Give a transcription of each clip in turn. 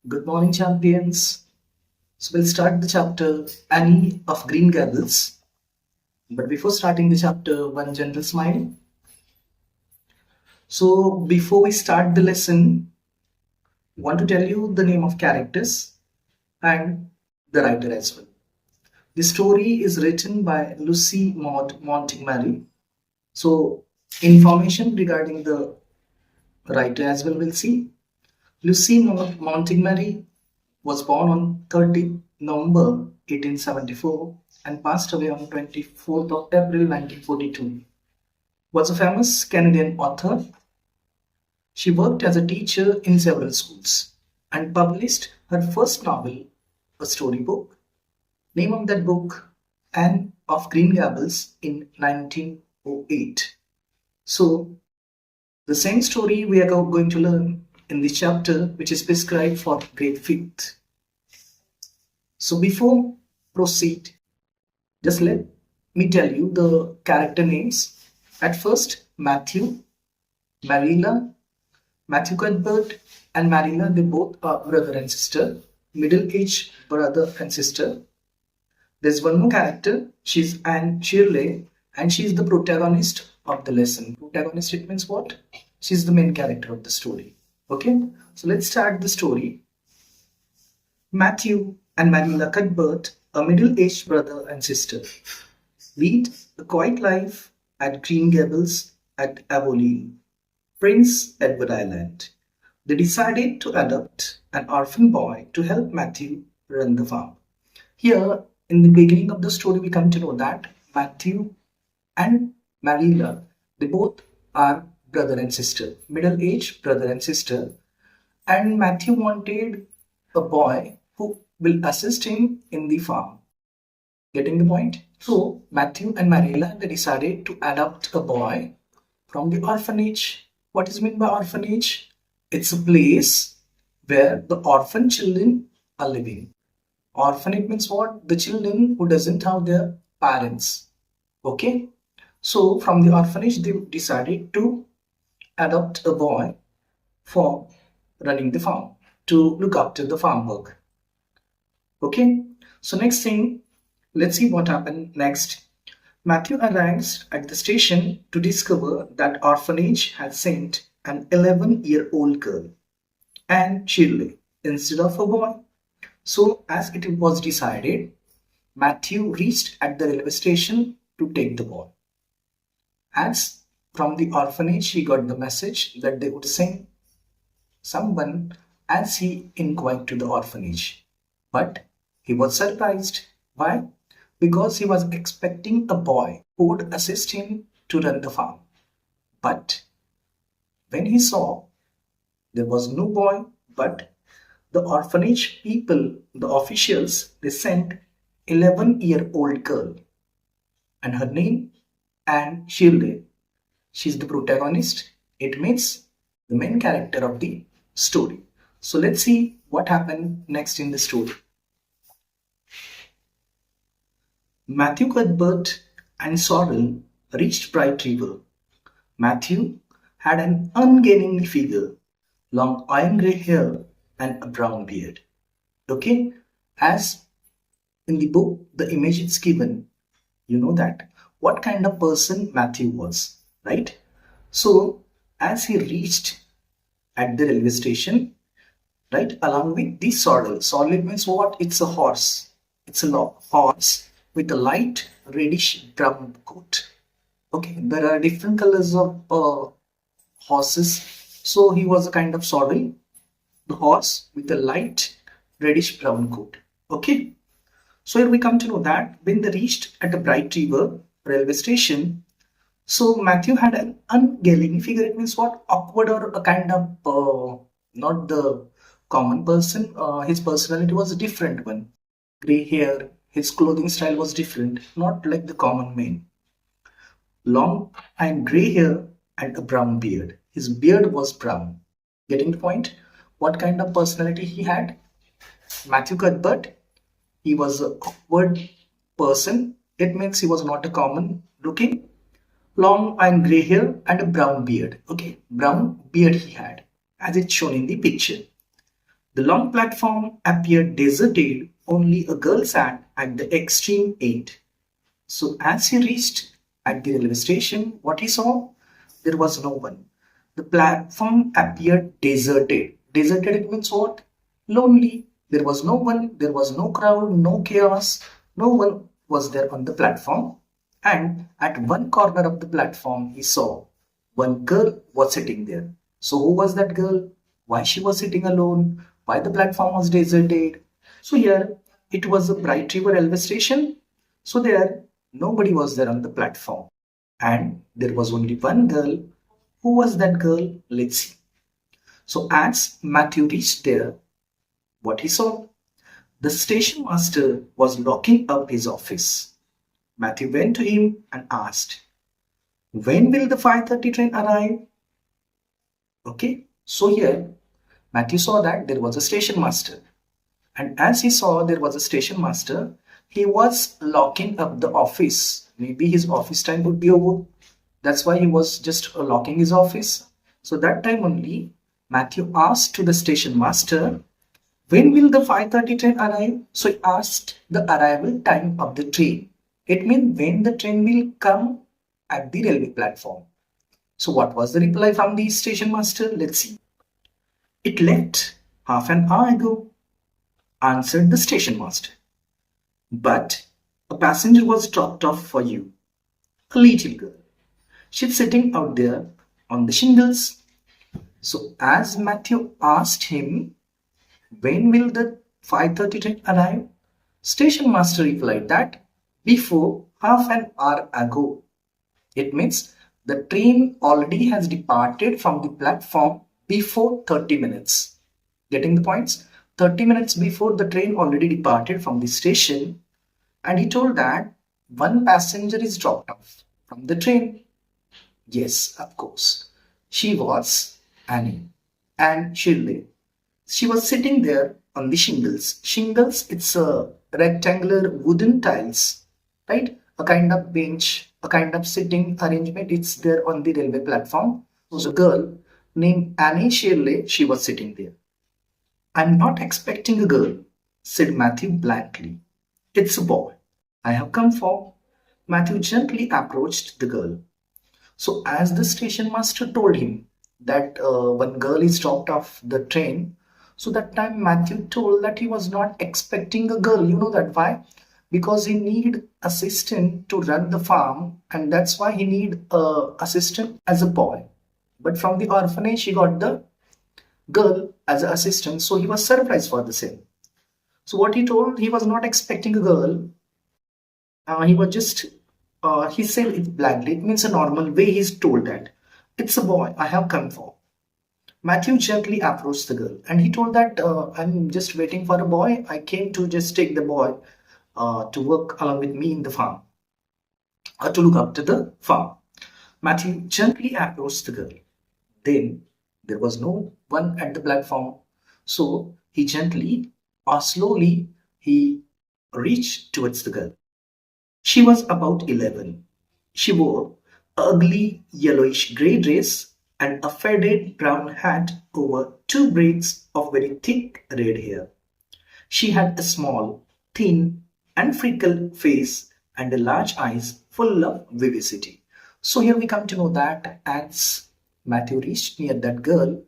Good morning, champions. So we'll start the chapter Annie of Green Gables. But before starting the chapter, one gentle smile. So before we start the lesson, I want to tell you the name of characters and the writer as well. The story is written by Lucy Maud Montgomery. So information regarding the writer as well we'll see. Lucy Maud Montgomery was born on 30 November 1874 and passed away on 24th of April 1942. Was a famous Canadian author. She worked as a teacher in several schools and published her first novel, a storybook. Name of that book, Anne of Green Gables, in 1908. So, the same story we are going to learn in this chapter, which is prescribed for grade 5th. So before proceed, just let me tell you the character names. At first, Matthew, Marilla, Matthew Cuthbert and Marilla, they both are brother and sister, middle-aged brother and sister. There's one more character, she's Anne Shirley, and she's the protagonist of the lesson. Protagonist, it means what? She's the main character of the story. Okay, so let's start the story. Matthew and Marilla Cuthbert, a middle-aged brother and sister, lead a quiet life at Green Gables at Avonlea, Prince Edward Island. They decided to adopt an orphan boy to help Matthew run the farm. Here, in the beginning of the story, we come to know that Matthew and Marilla, they both are brother and sister, middle-aged brother and sister, and Matthew wanted a boy who will assist him in the farm. Getting the point? So Matthew and Marilla, they decided to adopt a boy from the orphanage. What is meant by orphanage? It's a place where the orphan children are living. Orphanage means what? The children who doesn't have their parents. Okay? So from the orphanage, they decided to adopt a boy for running the farm, to look after the farm work. Okay, so next thing, let's see what happened next. Matthew arrives at the station to discover that orphanage had sent an 11-year-old girl, Anne Shirley, instead of a boy. So as it was decided, Matthew reached at the railway station to take the boy. As from the orphanage, he got the message that they would send someone as he inquired to the orphanage. But he was surprised. Why? Because he was expecting a boy who would assist him to run the farm. But when he saw there was no boy, but the orphanage people, the officials, they sent 11-year-old girl. And her name, Anne Shirley. She's the protagonist. It means the main character of the story. So let's see what happened next in the story. Matthew Cuthbert and Sorrel reached Bright River. Matthew had an ungainly figure, long iron grey hair and a brown beard. Okay, as in the book, the image is given, you know that what kind of person Matthew was, right? So as he reached at the railway station, right, along with the Sorrel. Sorrel means what? It's a horse. It's a horse with a light reddish brown coat. Okay, there are different colors of horses. So he was a kind of Sorrel, the horse with a light reddish brown coat. Okay, so here we come to know that when they reached at the Bright River railway station, so Matthew had an ungainly figure. It means what? Awkward or a kind of not the common person. His personality was a different one. Grey hair, his clothing style was different, not like the common man. Long and grey hair and a brown beard. His beard was brown. Getting the point? What kind of personality he had? Matthew Cuthbert, he was an awkward person. It means he was not a common looking. Long and grey hair and a brown beard. Okay, brown beard he had, as it's shown in the picture. The long platform appeared deserted, only a girl sat at the extreme end. So as he reached at the railway station, what he saw? There was no one. The platform appeared deserted. Deserted, it means what? Lonely. There was no one, there was no crowd, no chaos. No one was there on the platform. And at one corner of the platform, he saw one girl was sitting there. So who was that girl? Why she was sitting alone? Why the platform was deserted? So here it was a Bright River railway station. So there nobody was there on the platform. And there was only one girl. Who was that girl? Let's see. So as Matthew reached there, what he saw? The station master was locking up his office. Matthew went to him and asked, when will the 5:30 train arrive? Okay, so here Matthew saw that there was a station master. And as he saw there was a station master, he was locking up the office. Maybe his office time would be over. That's why he was just locking his office. So that time only, Matthew asked to the station master, when will the 5:30 train arrive? So he asked the arrival time of the train. It means when the train will come at the railway platform. So what was the reply from the station master? Let's see. It left half an hour ago, answered the station master. But a passenger was dropped off for you, a little girl. She's sitting out there on the shingles. So as Matthew asked him, when will the 5:30 train arrive? Station master replied that before half an hour ago. It means the train already has departed from the platform before 30 minutes. Getting the points? 30 minutes before the train already departed from the station, and he told that one passenger is dropped off from the train. Yes, of course. She was Annie and Shirley. She was sitting there on the shingles. Shingles, it's a rectangular wooden tiles, right? A kind of bench, a kind of sitting arrangement. It's there on the railway platform. So a girl named Annie Shirley, she was sitting there. I'm not expecting a girl, said Matthew blankly. It's a boy. I have come for. Matthew gently approached the girl. So as the station master told him that one girl is dropped off the train, so that time Matthew told that he was not expecting a girl. You know that why? Because he need assistant to run the farm, and that's why he need a assistant as a boy. But from the orphanage he got the girl as an assistant, so he was surprised for the same. So what he told, he was not expecting a girl. He was just he said it blankly. It means a normal way. He's told that it's a boy I have come for. Matthew gently approached the girl and he told that I'm just waiting for a boy. I came to just take the boy to work along with me in the farm, or to look after the farm. Matthew gently approached the girl. Then there was no one at the platform, so he gently or slowly he reached towards the girl. She was about 11. She wore an ugly yellowish grey dress and a faded brown hat over two braids of very thick red hair. She had a small, thin, and freckled face and large eyes full of vivacity. So here we come to know that as Matthew reached near that girl,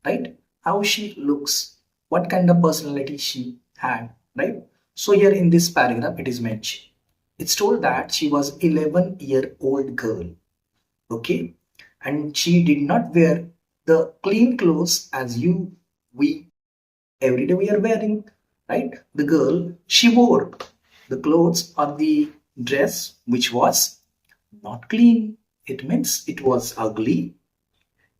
right? How she looks, what kind of personality she had, right? So here in this paragraph it is mentioned. It's told that she was 11-year-old girl, okay, and she did not wear the clean clothes as we every day we are wearing, right? The girl, she wore the clothes or the dress which was not clean. It means it was ugly,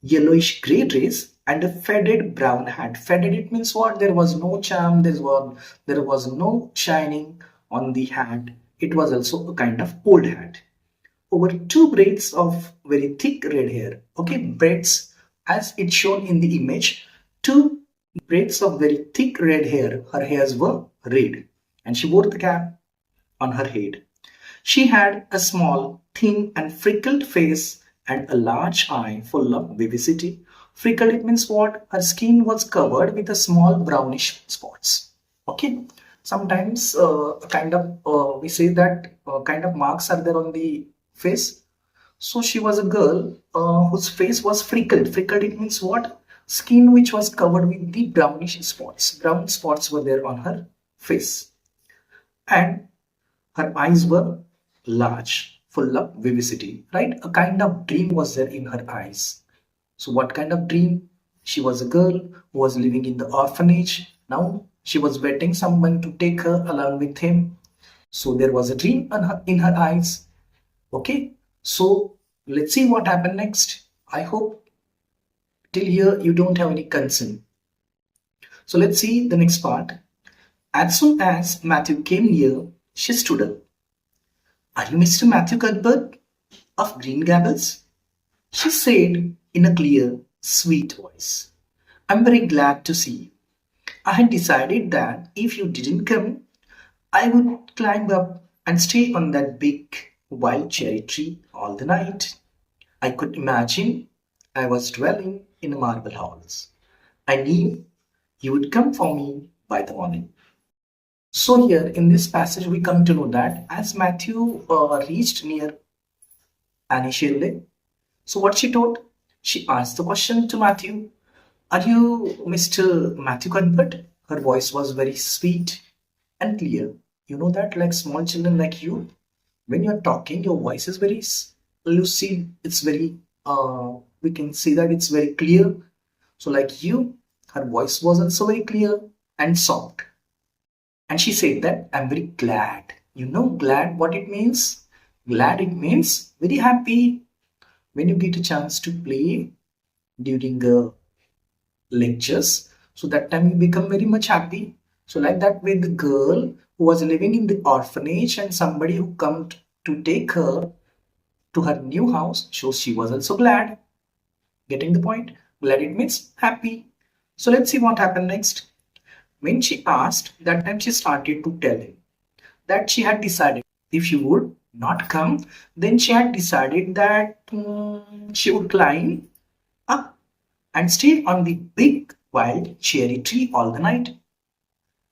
yellowish gray dress and a faded brown hat. Faded, it means what? There was no charm, there was no shining on the hat. It was also a kind of old hat. Over two braids of very thick red hair. Okay, braids as it's shown in the image. Two braids of very thick red hair. Her hairs were red and she wore the cap on her head. She had a small, thin and freckled face and a large eye full of vivacity. Freckled, it means what? Her skin was covered with a small brownish spots. Okay. Sometimes we say that kind of marks are there on the face. So she was a girl whose face was freckled. Freckled, it means what? Skin which was covered with the brownish spots. Brown spots were there on her face. And her eyes were large, full of vivacity, right? A kind of dream was there in her eyes. So, what kind of dream? She was a girl who was living in the orphanage. Now, she was waiting someone to take her along with him. So, there was a dream in her eyes. Okay, so let's see what happened next. I hope till here you don't have any concern. So, let's see the next part. As soon as Matthew came near, she stood up. Are you Mr. Matthew Cuthbert of Green Gables? She said in a clear, sweet voice. I'm very glad to see you. I had decided that if you didn't come, I would climb up and stay on that big wild cherry tree all the night. I could imagine I was dwelling in marble halls. I knew you would come for me by the morning. So here in this passage we come to know that as Matthew reached near Annie Shirley, so what she told? She asked the question to Matthew, are you Mr. Matthew Cuthbert? Her voice was very sweet and clear. You know that like small children like you, when you're talking, your voice is very lucid. It's very, we can see that it's very clear. So like you, her voice was also very clear and soft. And she said that I'm very glad. You know, glad what it means? Glad it means very happy when you get a chance to play during lectures. So that time you become very much happy. So like that way the girl who was living in the orphanage and somebody who come to take her to her new house, so she was also glad. Getting the point? Glad it means happy. So let's see what happened next. When she asked, that time she started to tell him that she had decided if she would not come, then she had decided that she would climb up and stay on the big wild cherry tree all the night.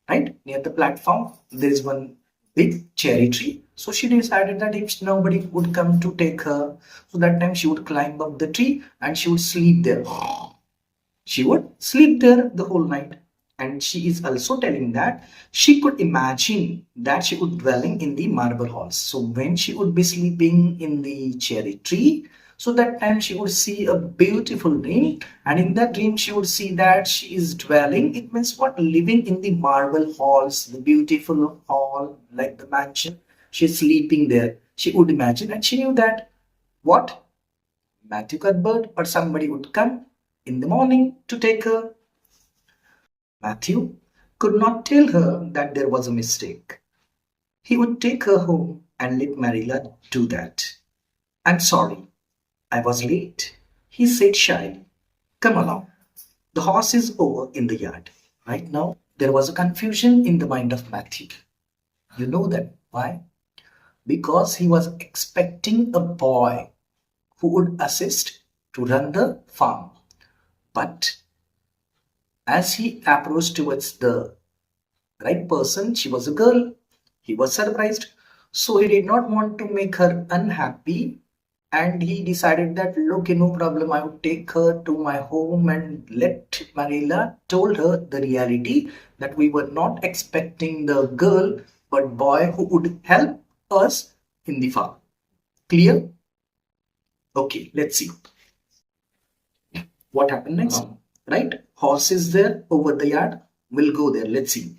Right near the platform, there is one big cherry tree. So she decided that if nobody would come to take her, so that time she would climb up the tree and she would sleep there. She would sleep there the whole night. And she is also telling that she could imagine that she would dwelling in the marble halls. So when she would be sleeping in the cherry tree, so that time she would see a beautiful dream, and in that dream she would see that she is dwelling. It means what? Living in the marble halls, the beautiful hall, like the mansion. She's sleeping there. She would imagine, and she knew that what? Matthew Cuthbert or somebody would come in the morning to take her. Matthew could not tell her that there was a mistake. He would take her home and let Marilla do that. I'm sorry, I was late, he said shyly. Come along. The horse is over in the yard. Right now, there was a confusion in the mind of Matthew. You know that. Why? Because he was expecting a boy who would assist to run the farm. But as he approached towards the right person, she was a girl. He was surprised. So he did not want to make her unhappy. And he decided that, look, no problem, I would take her to my home and let Marilla told her the reality that we were not expecting the girl, but boy who would help us in the farm. Clear? Okay, let's see. What happened next? Right? Horse is there over the yard. We'll go there. Let's see.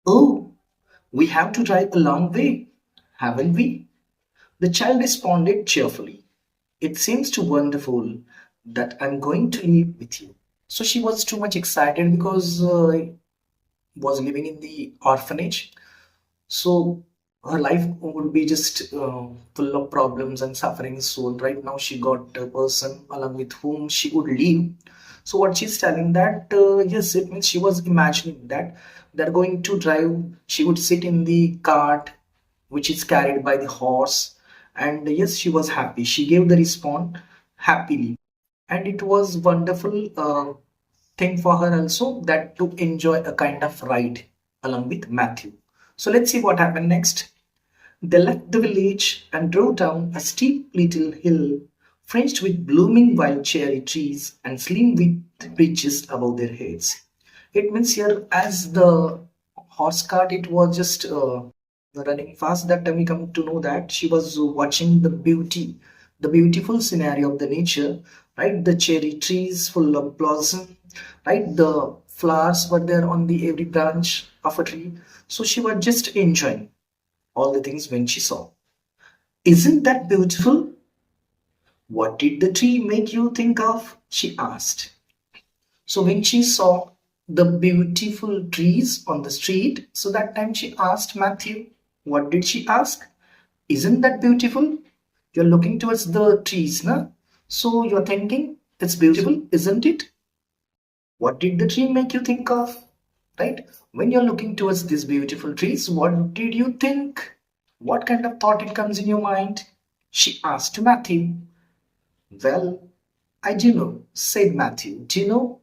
Oh, we have to drive a long way, haven't we? The child responded cheerfully. It seems too wonderful that I'm going to live with you. So she was too much excited because was living in the orphanage. So her life would be just full of problems and sufferings. So right now she got a person along with whom she would live. So what she's telling that yes, it means she was imagining that they're going to drive. She would sit in the cart which is carried by the horse, and yes, she was happy. She gave the response happily. and it was wonderful thing for her also that to enjoy a kind of ride along with Matthew. So let's see what happened next. They left the village and drove down a steep little hill fringed with blooming wild cherry trees and slim with bridges above their heads. It means here, as the horse cart, it was just running fast. That time we come to know that she was watching the beauty, the beautiful scenario of the nature, right? The cherry trees full of blossom, right? The flowers were there on the every branch of a tree. So she was just enjoying all the things when she saw. Isn't that beautiful? What did the tree make you think of? She asked. So when she saw the beautiful trees on the street, so that time she asked Matthew, what did she ask? Isn't that beautiful? You're looking towards the trees, na? So you're thinking it's beautiful, isn't it? What did the tree make you think of? Right? When you're looking towards these beautiful trees, what did you think? What kind of thought it comes in your mind? She asked to Matthew. Well, I do know, said Matthew. Do you know?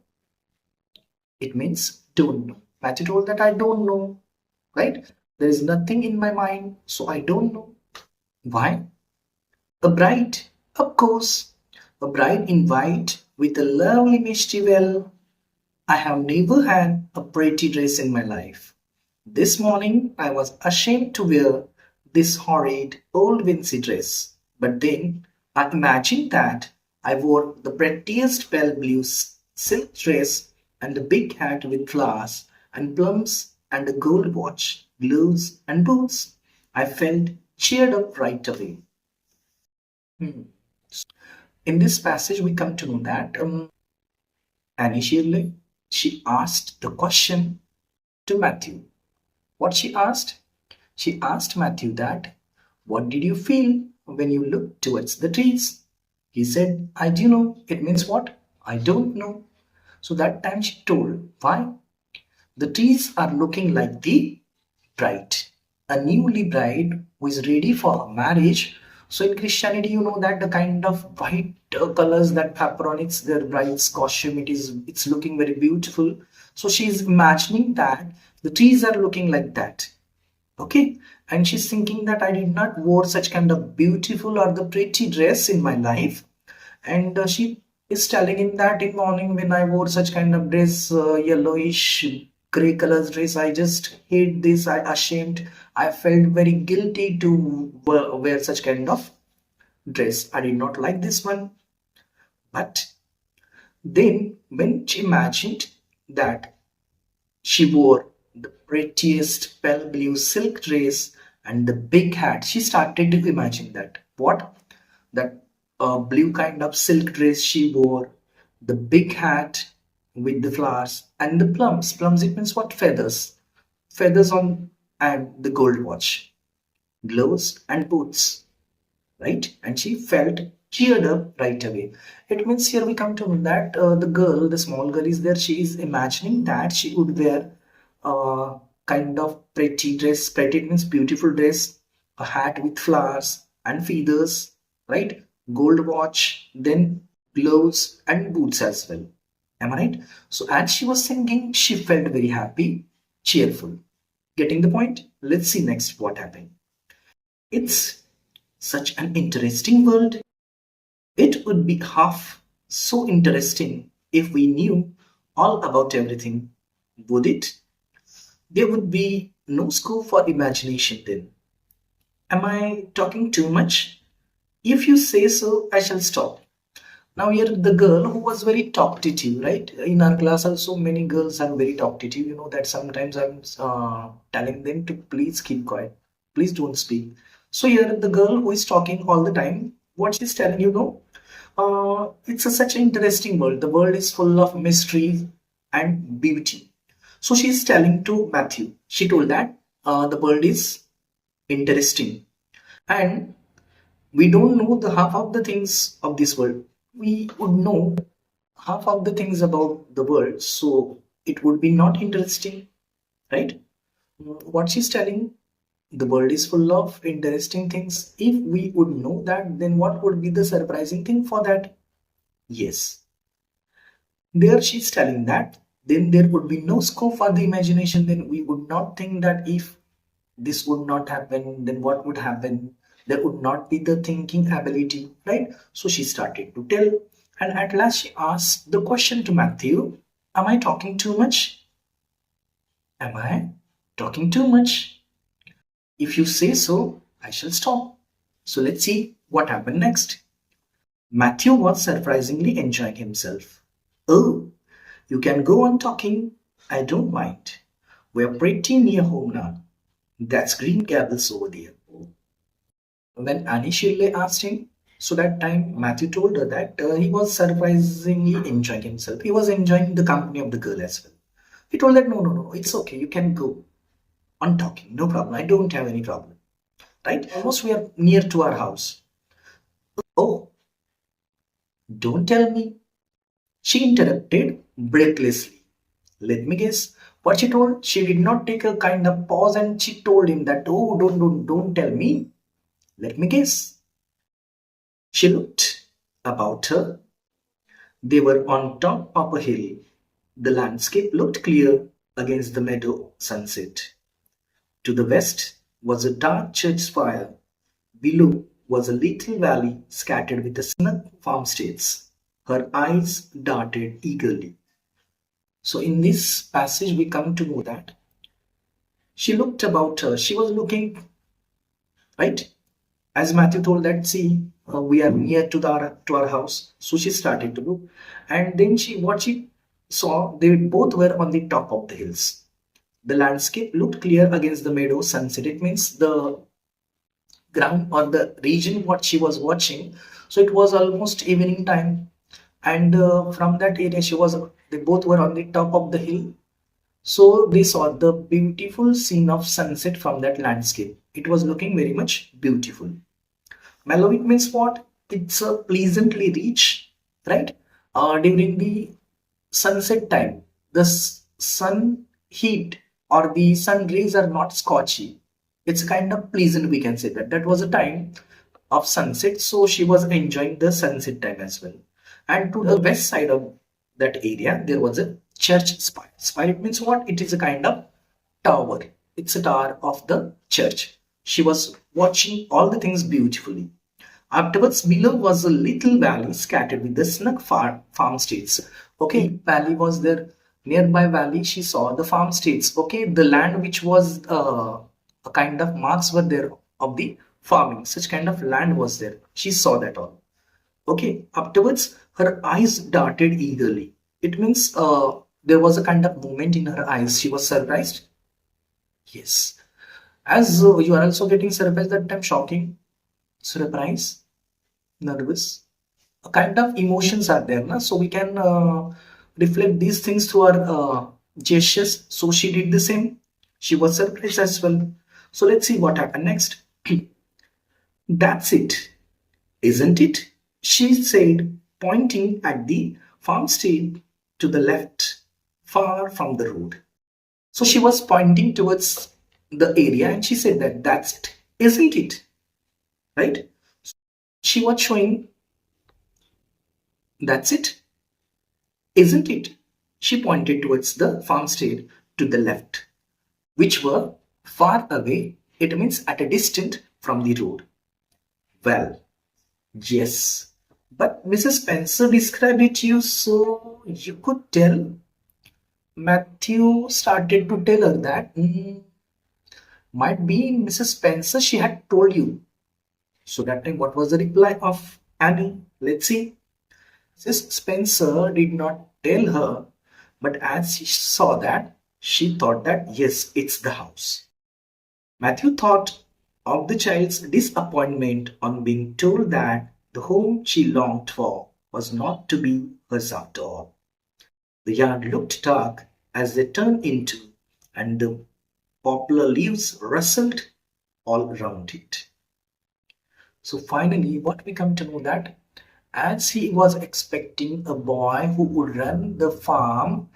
It means don't know. Matthew told that I don't know, right? There is nothing in my mind, so I don't know. Why? A bride, of course. A bride in white with a lovely misty veil. I have never had a pretty dress in my life. This morning I was ashamed to wear this horrid old Vincy dress, but then I imagined that I wore the prettiest pale blue silk dress and a big hat with flowers and plums and a gold watch, gloves and boots. I felt cheered up right away. Hmm. In this passage, we come to know that initially she asked the question to Matthew. What she asked? She asked Matthew that, what did you feel when you looked towards the trees? He said, I do know. It means what? I don't know. So that time she told, why? The trees are looking like the bride, a newly bride who is ready for marriage. So in Christianity, you know that the kind of white colors that happen on its their bride's costume, it's looking very beautiful. So she's imagining that the trees are looking like that. Okay, and she's thinking that I did not wore such kind of beautiful or the pretty dress in my life, and she is telling him that in morning when I wore such kind of dress, yellowish gray colors dress, I just hate this. I ashamed. I felt very guilty to wear such kind of dress. I did not like this one. But then when she imagined that she wore the prettiest pale blue silk dress and the big hat. She started to imagine that. What? That blue kind of silk dress she wore, the big hat with the flowers, and the plums. Plums, it means what? Feathers. Feathers on, and the gold watch, gloves, and boots, right? And she felt cheered up right away. It means here we come to know that the girl, the small girl is there. She is imagining that she would wear a kind of pretty dress. Pretty it means beautiful dress, a hat with flowers and feathers, right? Gold watch, then gloves and boots as well. Am I right? So as she was singing, she felt very happy, cheerful. Getting the point? Let's see next what happened. It's such an interesting world. It would be half so interesting if we knew all about everything, would it? There would be no scope for imagination then. Am I talking too much? If you say so, I shall stop. Now here the girl who was very talkative, right? In our class also many girls are very talkative. You know that sometimes I'm telling them to please keep quiet. Please don't speak. So here the girl who is talking all the time, what she's telling, it's such an interesting world. The world is full of mystery and beauty. So she's telling to Matthew. She told that the world is interesting and we don't know the half of the things of this world. We would know half of the things about the world, so it would be not interesting, right? What she's telling, the world is full of interesting things. If we would know that, then what would be the surprising thing for that? Yes. There she's telling that then there would be no scope for the imagination. Then we would not think that if this would not happen, then what would happen? There would not be the thinking ability, right? So she started to tell, and at last she asked the question to Matthew: am I talking too much? Am I talking too much? If you say so, I shall stop. So let's see what happened next. Matthew was surprisingly enjoying himself. Oh, you can go on talking. I don't mind. We're pretty near home now. That's Green Gables over there. When Annie Shirley asked him, so that time Matthew told her that he was surprisingly enjoying himself. He was enjoying the company of the girl as well. He told that no, it's okay. You can go on talking. No problem. I don't have any problem. Right? Almost we are near to our house. Oh, don't tell me. She interrupted breathlessly. Let me guess what she told. She did not take a kind of pause and she told him that, oh, don't tell me. Let me guess. She looked about her. They were on top of a hill. The landscape looked clear against the meadow sunset. To the west was a dark church spire. Below was a little valley scattered with the snug farmsteads. Her eyes darted eagerly. So in this passage, we come to know that she looked about her. She was looking, right? As Matthew told that, see, we are near to our house. So she started to look. And then what she saw, they both were on the top of the hills. The landscape looked clear against the meadow sunset. It means the ground or the region what she was watching. So it was almost evening time. And from that area, they both were on the top of the hill. So they saw the beautiful scene of sunset from that landscape. It was looking very much beautiful. Melodic means what? It's a pleasantly rich, right? During the sunset time, the sun heat or the sun rays are not scorchy. It's kind of pleasant, we can say that. That was a time of sunset, so she was enjoying the sunset time as well. And to the west side of that area, there was a church spire. Spire it means what? It is a kind of tower. It's a tower of the church. She was watching all the things beautifully. Afterwards, below was a little valley scattered with the snug farmsteads. Okay, valley was there. Nearby valley, she saw the farmsteads. Okay, the land which was a kind of marks were there of the farming. Such kind of land was there. She saw that all. Okay, afterwards, her eyes darted eagerly. It means there was a kind of movement in her eyes. She was surprised. Yes. As you are also getting surprised that time, shocking, surprise, nervous. A kind of emotions are there, na? So we can reflect these things through our gestures. So she did the same. She was surprised as well. So let's see what happened next. That's it, isn't it? She said, pointing at the farmstead to the left, far from the road. So she was pointing towards the area and she said that that's it, isn't it? Right? She was showing that's it, isn't it? She pointed towards the farmstead to the left, which were far away. It means at a distance from the road. Well, yes, but Mrs. Spencer described it to you so you could tell. Matthew started to tell her that might be Mrs. Spencer she had told you. So that time what was the reply of Annie? Let's see. Mrs. Spencer did not tell her, but as she saw that, she thought that yes, it's the house. Matthew thought of the child's disappointment on being told that the home she longed for was not to be hers after all. The yard looked dark as they turned into, and the poplar leaves rustled all around it. So finally, what we come to know that as he was expecting a boy who would run the farm,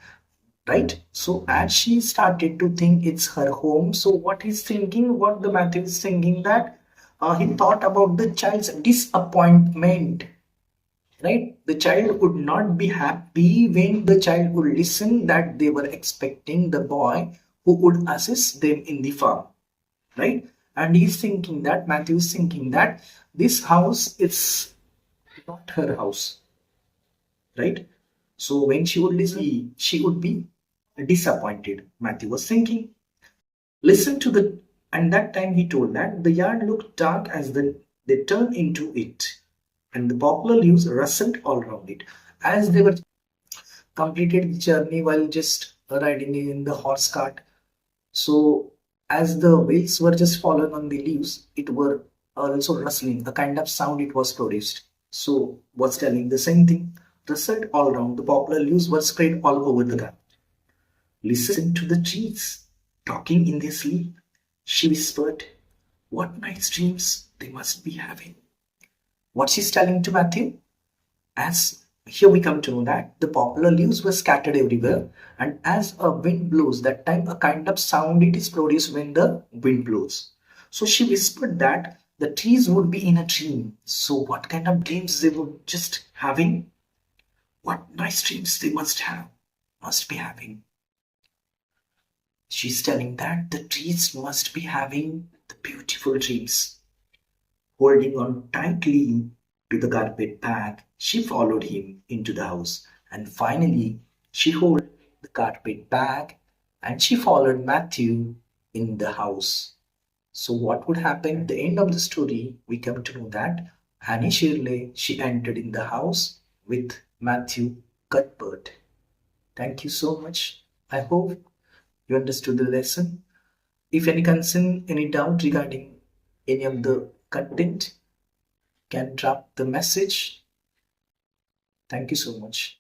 right? So as she started to think it's her home, so what he's thinking, what the Matthew is thinking that he thought about the child's disappointment. right? The child would not be happy when the child would listen that they were expecting the boy who would assist them in the farm, right? And he's thinking that, Matthew is thinking that this house is not her house, right? So when she would listen, she would be disappointed. Matthew was thinking. Listen to the, and that time he told that the yard looked dark as they turned into it, and the poplar leaves rustled all around it. As they were completed the journey while just riding in the horse cart, so as the wheels were just fallen on the leaves, it were also rustling, a kind of sound it was produced. So was telling the same thing. Rustled all around, the poplar leaves were spread all over the ground. Listen to the trees talking in their sleep. She whispered, what nice dreams they must be having. What she's telling to Matthew? As here we come to know that the poplar leaves were scattered everywhere, and as a wind blows, that time a kind of sound it is produced when the wind blows. So she whispered that the trees would be in a dream. So what kind of dreams they were just having? What nice dreams they must be having. She's telling that the trees must be having the beautiful dreams. Holding on tightly to the carpet bag, she followed him into the house. And finally, she held the carpet bag and she followed Matthew in the house. So, what would happen? At the end of the story, we come to know that Annie Shirley she entered in the house with Matthew Cuthbert. Thank you so much. I hope you understood the lesson. If any concern, any doubt regarding any of the content, can drop the message. Thank you so much.